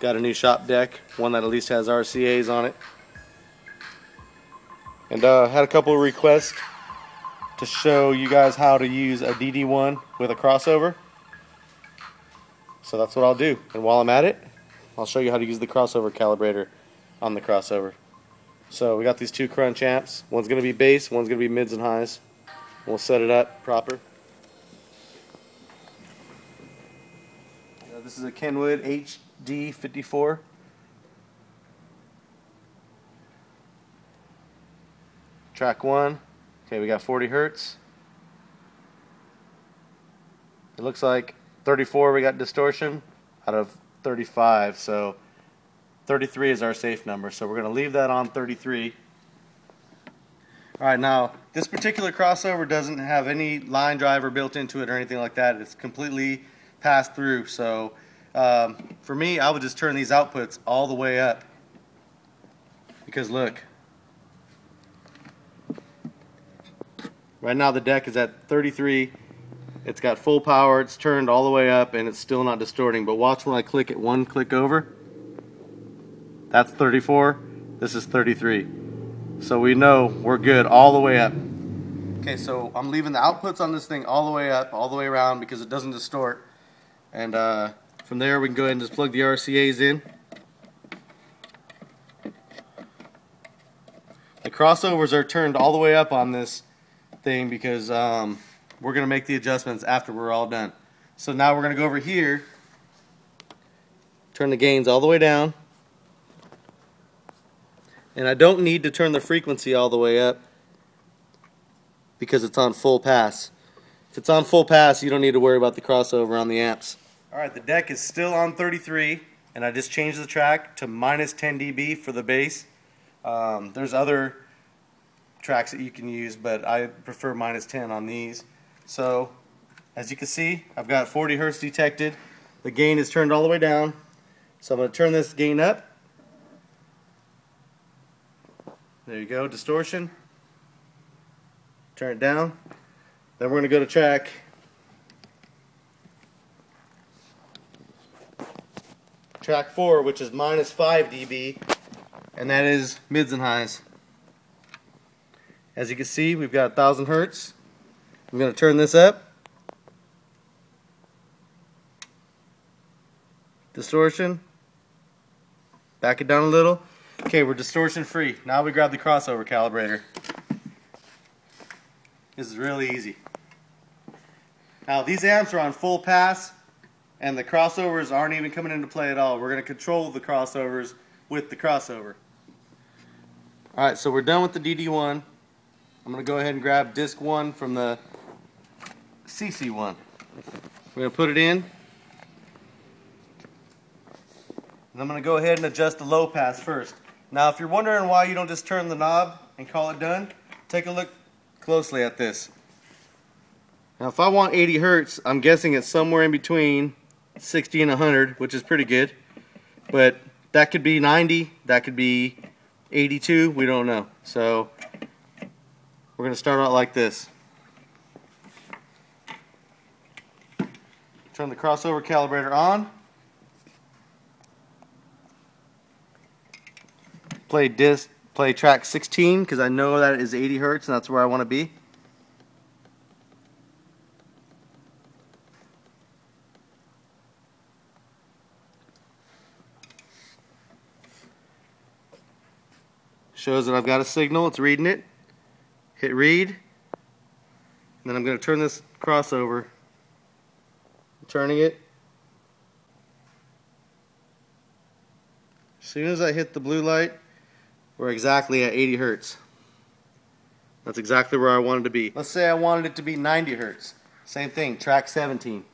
Got a new shop deck, one that at least has RCAs on it. And had a couple of requests to show you guys how to use a DD-1 with a crossover. So that's what I'll do. And while I'm at it, I'll show you how to use the crossover calibrator on the crossover. So we got these two crunch amps. One's going to be bass, one's going to be mids and highs. We'll set it up proper. This is a Kenwood HD54. Track 1. Okay, we got 40 hertz. It looks like 34 we got distortion out of 35, so 33 is our safe number, so we're going to leave that on 33. Alright, now this particular crossover doesn't have any line driver built into it or anything like that. It's completely passed through, so for me I would just turn these outputs all the way up, because look, right now the deck is at 33. It's got full power, it's turned all the way up, and it's still not distorting. But watch when I click it one click over. That's 34, this is 33. So we know we're good all the way up. Okay, so I'm leaving the outputs on this thing all the way up, all the way around, because it doesn't distort. And from there we can go ahead and just plug the RCAs in. The crossovers are turned all the way up on this thing because we're going to make the adjustments after we're all done. So now we're going to go over here, turn the gains all the way down, and I don't need to turn the frequency all the way up because it's on full pass. If it's on full pass, you don't need to worry about the crossover on the amps. Alright, the deck is still on 33, and I just changed the track to minus 10 dB for the bass. There's other tracks that you can use, but I prefer minus 10 on these. So as you can see, I've got 40 hertz detected. The gain is turned all the way down, so I'm going to turn this gain up. There you go, distortion. Turn it down. Then we're going to go to track 4, which is minus 5 dB, and that is mids and highs. As you can see, we've got 1000 hertz. I'm going to turn this up. Distortion. Back it down a little. Okay, we're distortion free. Now we grab the crossover calibrator. This is really easy. Now these amps are on full pass, and the crossovers aren't even coming into play at all. We're going to control the crossovers with the crossover. Alright, so we're done with the DD-1. I'm going to go ahead and grab disc 1 from the CC-1. We're going to put it in. And I'm going to go ahead and adjust the low pass first. Now if you're wondering why you don't just turn the knob and call it done, take a look closely at this. Now if I want 80 hertz, I'm guessing it's somewhere in between 60 and 100, which is pretty good. But that could be 90, that could be 82, we don't know. So we're going to start out like this. Turn the crossover calibrator on. Play track 16 because I know that is 80 hertz and that's where I want to be. Shows that I've got a signal, it's reading it. Hit read. And then I'm going to turn this crossover. I'm turning it. As soon as I hit the blue light, we're exactly at 80 hertz. That's exactly where I wanted to be. Let's say I wanted it to be 90 hertz. Same thing, track 17.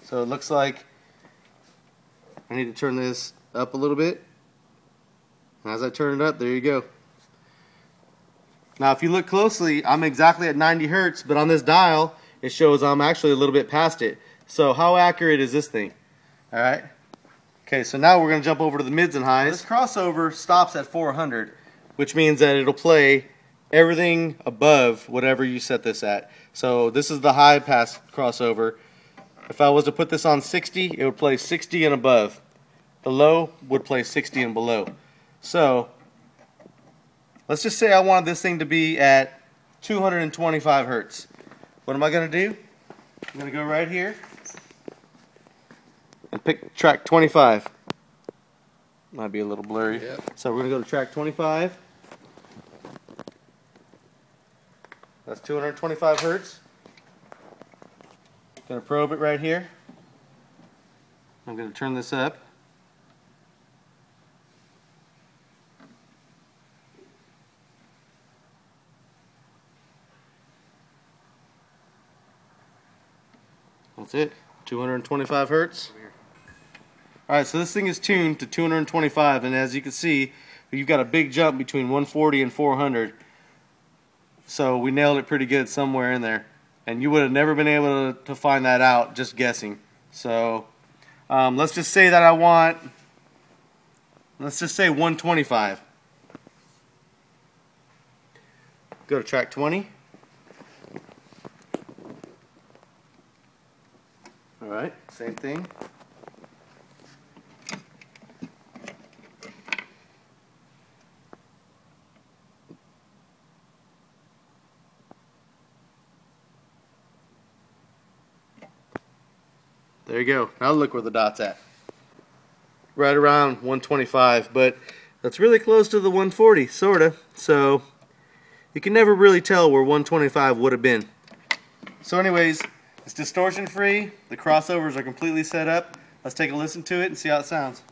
So it looks like I need to turn this up a little bit. And as I turn it up, there you go. Now if you look closely, I'm exactly at 90 hertz, but on this dial, it shows I'm actually a little bit past it. So how accurate is this thing? Alright. Okay, so now we're going to jump over to the mids and highs. This crossover stops at 400, which means that it'll play everything above whatever you set this at. So this is the high pass crossover. If I was to put this on 60, it would play 60 and above. The low would play 60 and below. So let's just say I wanted this thing to be at 225 hertz. What am I going to do? I'm going to go right here and pick track 25. Might be a little blurry. Yep. So we're going to go to track 25. That's 225 hertz. Going to probe it right here. I'm going to turn this up. That's it, 225 hertz. Alright, so this thing is tuned to 225, and as you can see, you've got a big jump between 140 and 400. So we nailed it pretty good somewhere in there. And you would have never been able to find that out just guessing. So let's just say that I want, let's just say 125. Go to track 20. Alright, same thing. There you go. Now look where the dot's at. Right around 125, but that's really close to the 140, sorta. So you can never really tell where 125 would have been. So anyways, it's distortion free. The crossovers are completely set up. Let's take a listen to it and see how it sounds.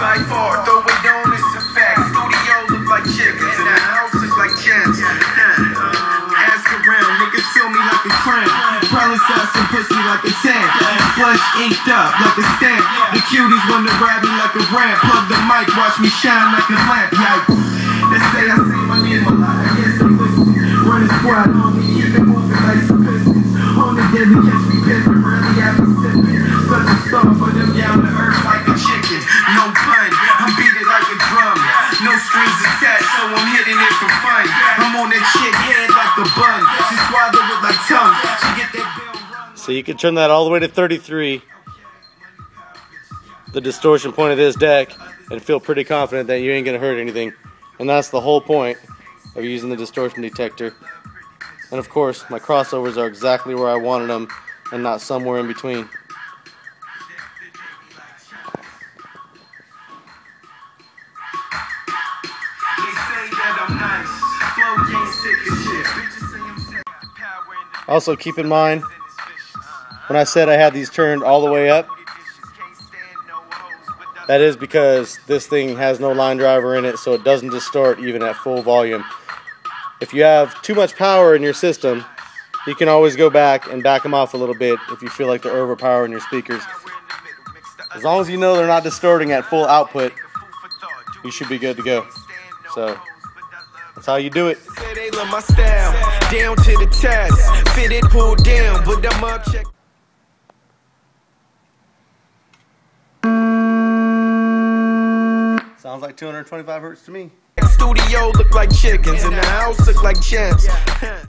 By far, throw it on, it's a fact. Studio look like chickens, and the house is like jets. Ask around, niggas feel me like a cramp. Probably saw some pussy like a tank. Flush inked up like a stamp. The cuties wanna grab me like a ramp. Plug the mic, watch me shine like a lamp. Yikes. They say I say my name a lot. I guess I'm listening. Run a squad on me, keep it moving like some pistons. On the daily, catch me pimping, really happy sipping. Such a star for them down to earth like a chicken. No pun, I'm beat it like a drum. No strings attached, so I'm hitting it for fun. I'm on that chick head like the bun. She swallow it like tongue. She get that bell. So you can turn that all the way to 33, the distortion point of this deck, and feel pretty confident that you ain't gonna hurt anything. And that's the whole point of using the distortion detector. And of course, my crossovers are exactly where I wanted them and not somewhere in between. Also keep in mind, when I said I had these turned all the way up, that is because this thing has no line driver in it, so it doesn't distort even at full volume. If you have too much power in your system, you can always go back and back them off a little bit if you feel like they're overpowering your speakers. As long as you know they're not distorting at full output, you should be good to go. So that's how you do it. They love my style, down to the test, fitted, pulled down, but I'm up, check. Sounds like 225 hertz to me. Studio look like chickens, and the house look like jets.